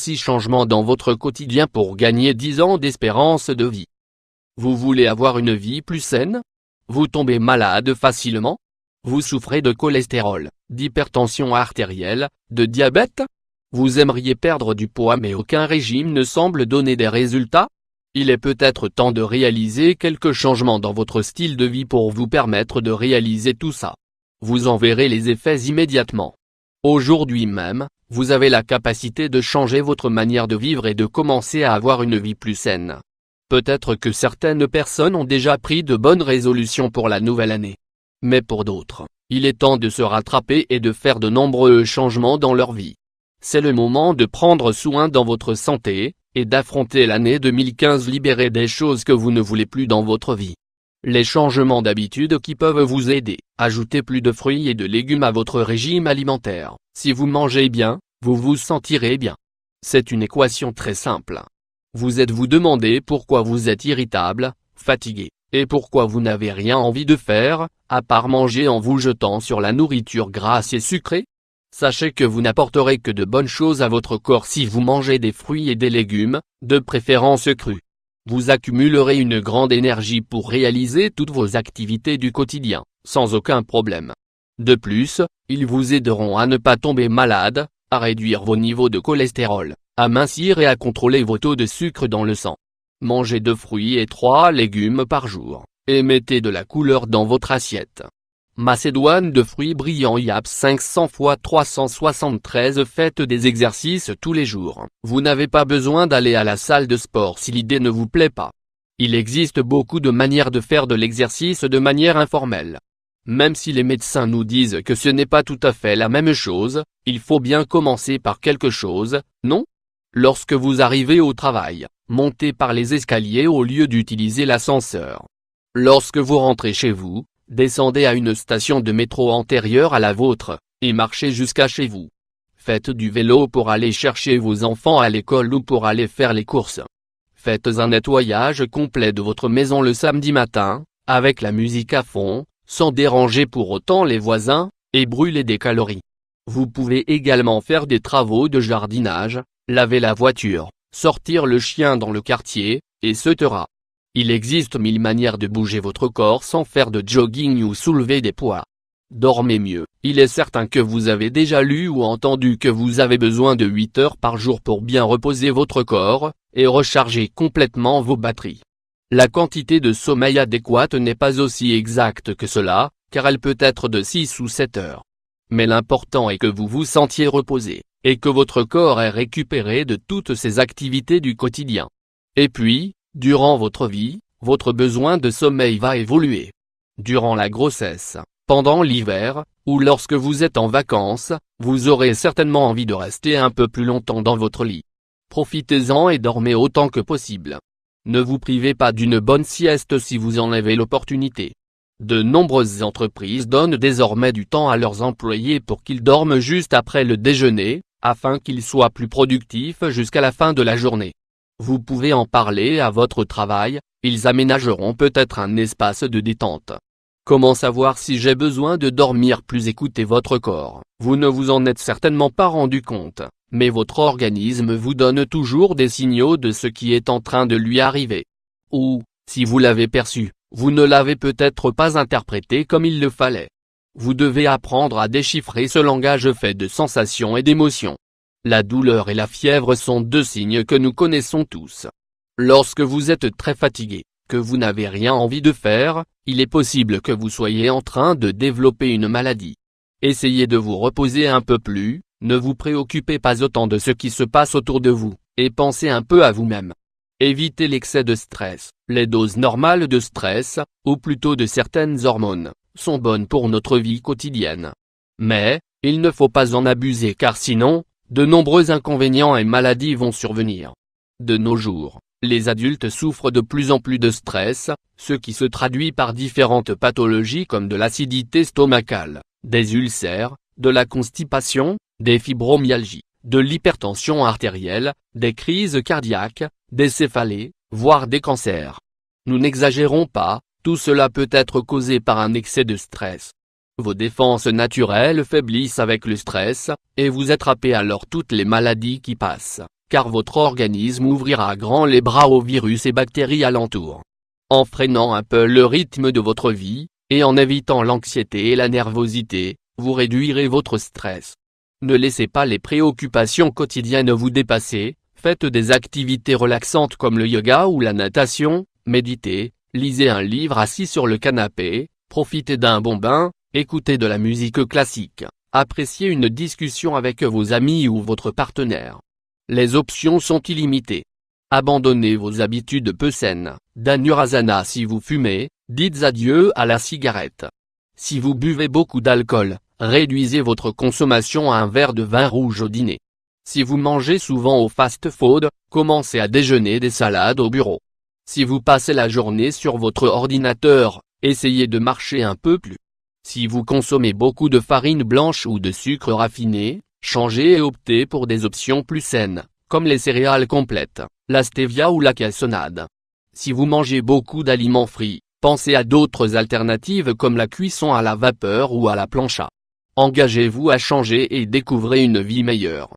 6 changements dans votre quotidien pour gagner 10 ans d'espérance de vie. Vous voulez avoir une vie plus saine? Vous tombez malade facilement? Vous souffrez de cholestérol, d'hypertension artérielle, de diabète? Vous aimeriez perdre du poids mais aucun régime ne semble donner des résultats? Il est peut-être temps de réaliser quelques changements dans votre style de vie pour vous permettre de réaliser tout ça. Vous en verrez les effets immédiatement. Aujourd'hui même, vous avez la capacité de changer votre manière de vivre et de commencer à avoir une vie plus saine. Peut-être que certaines personnes ont déjà pris de bonnes résolutions pour la nouvelle année. Mais pour d'autres, il est temps de se rattraper et de faire de nombreux changements dans leur vie. C'est le moment de prendre soin dans votre santé, et d'affronter l'année 2015 libérée des choses que vous ne voulez plus dans votre vie. Les changements d'habitude qui peuvent vous aider: ajoutez plus de fruits et de légumes à votre régime alimentaire. Si vous mangez bien, vous vous sentirez bien. C'est une équation très simple. Vous demandez pourquoi vous êtes irritable, fatigué, et pourquoi vous n'avez rien envie de faire, à part manger en vous jetant sur la nourriture grasse et sucrée? Sachez que vous n'apporterez que de bonnes choses à votre corps si vous mangez des fruits et des légumes, de préférence crus. Vous accumulerez une grande énergie pour réaliser toutes vos activités du quotidien, sans aucun problème. De plus, ils vous aideront à ne pas tomber malade, à réduire vos niveaux de cholestérol, à mincir et à contrôler vos taux de sucre dans le sang. Mangez 2 fruits et 3 légumes par jour, et mettez de la couleur dans votre assiette. Macédoine de fruits brillants YAPS 500 x 373. Faites des exercices tous les jours. Vous n'avez pas besoin d'aller à la salle de sport si l'idée ne vous plaît pas. Il existe beaucoup de manières de faire de l'exercice de manière informelle. Même si les médecins nous disent que ce n'est pas tout à fait la même chose, il faut bien commencer par quelque chose, non? Lorsque vous arrivez au travail, montez par les escaliers au lieu d'utiliser l'ascenseur. Lorsque vous rentrez chez vous, descendez à une station de métro antérieure à la vôtre, et marchez jusqu'à chez vous. Faites du vélo pour aller chercher vos enfants à l'école ou pour aller faire les courses. Faites un nettoyage complet de votre maison le samedi matin, avec la musique à fond, sans déranger pour autant les voisins, et brûler des calories. Vous pouvez également faire des travaux de jardinage, laver la voiture, sortir le chien dans le quartier, etc. Il existe 1000 manières de bouger votre corps sans faire de jogging ou soulever des poids. Dormez mieux. Il est certain que vous avez déjà lu ou entendu que vous avez besoin de 8 heures par jour pour bien reposer votre corps, et recharger complètement vos batteries. La quantité de sommeil adéquate n'est pas aussi exacte que cela, car elle peut être de 6 ou 7 heures. Mais l'important est que vous vous sentiez reposé, et que votre corps ait récupéré de toutes ses activités du quotidien. Et puis, durant votre vie, votre besoin de sommeil va évoluer. Durant la grossesse, pendant l'hiver, ou lorsque vous êtes en vacances, vous aurez certainement envie de rester un peu plus longtemps dans votre lit. Profitez-en et dormez autant que possible. Ne vous privez pas d'une bonne sieste si vous en avez l'opportunité. De nombreuses entreprises donnent désormais du temps à leurs employés pour qu'ils dorment juste après le déjeuner, afin qu'ils soient plus productifs jusqu'à la fin de la journée. Vous pouvez en parler à votre travail, ils aménageront peut-être un espace de détente. Comment savoir si j'ai besoin de dormir plus? Écoutez votre corps. Vous ne vous en êtes certainement pas rendu compte, mais votre organisme vous donne toujours des signaux de ce qui est en train de lui arriver. Ou, si vous l'avez perçu, vous ne l'avez peut-être pas interprété comme il le fallait. Vous devez apprendre à déchiffrer ce langage fait de sensations et d'émotions. La douleur et la fièvre sont 2 signes que nous connaissons tous. Lorsque vous êtes très fatigué, que vous n'avez rien envie de faire, il est possible que vous soyez en train de développer une maladie. Essayez de vous reposer un peu plus, ne vous préoccupez pas autant de ce qui se passe autour de vous, et pensez un peu à vous-même. Évitez l'excès de stress. Les doses normales de stress, ou plutôt de certaines hormones, sont bonnes pour notre vie quotidienne. Mais, il ne faut pas en abuser car sinon, de nombreux inconvénients et maladies vont survenir. De nos jours, les adultes souffrent de plus en plus de stress, ce qui se traduit par différentes pathologies comme de l'acidité stomacale, des ulcères, de la constipation, des fibromyalgies, de l'hypertension artérielle, des crises cardiaques, des céphalées, voire des cancers. Nous n'exagérons pas, tout cela peut être causé par un excès de stress. Vos défenses naturelles faiblissent avec le stress, et vous attrapez alors toutes les maladies qui passent. car votre organisme ouvrira grand les bras aux virus et bactéries alentour. En freinant un peu le rythme de votre vie, et en évitant l'anxiété et la nervosité, vous réduirez votre stress. Ne laissez pas les préoccupations quotidiennes vous dépasser, faites des activités relaxantes comme le yoga ou la natation, méditez, lisez un livre assis sur le canapé, profitez d'un bon bain, écoutez de la musique classique, appréciez une discussion avec vos amis ou votre partenaire. Les options sont illimitées. Abandonnez vos habitudes peu saines, Dhanurasana si vous fumez, dites adieu à la cigarette. Si vous buvez beaucoup d'alcool, réduisez votre consommation à un verre de vin rouge au dîner. Si vous mangez souvent au fast-food, commencez à déjeuner des salades au bureau. Si vous passez la journée sur votre ordinateur, essayez de marcher un peu plus. Si vous consommez beaucoup de farine blanche ou de sucre raffiné, changez et optez pour des options plus saines, comme les céréales complètes, la stevia ou la cassonade. Si vous mangez beaucoup d'aliments frits, pensez à d'autres alternatives comme la cuisson à la vapeur ou à la plancha. Engagez-vous à changer et découvrez une vie meilleure.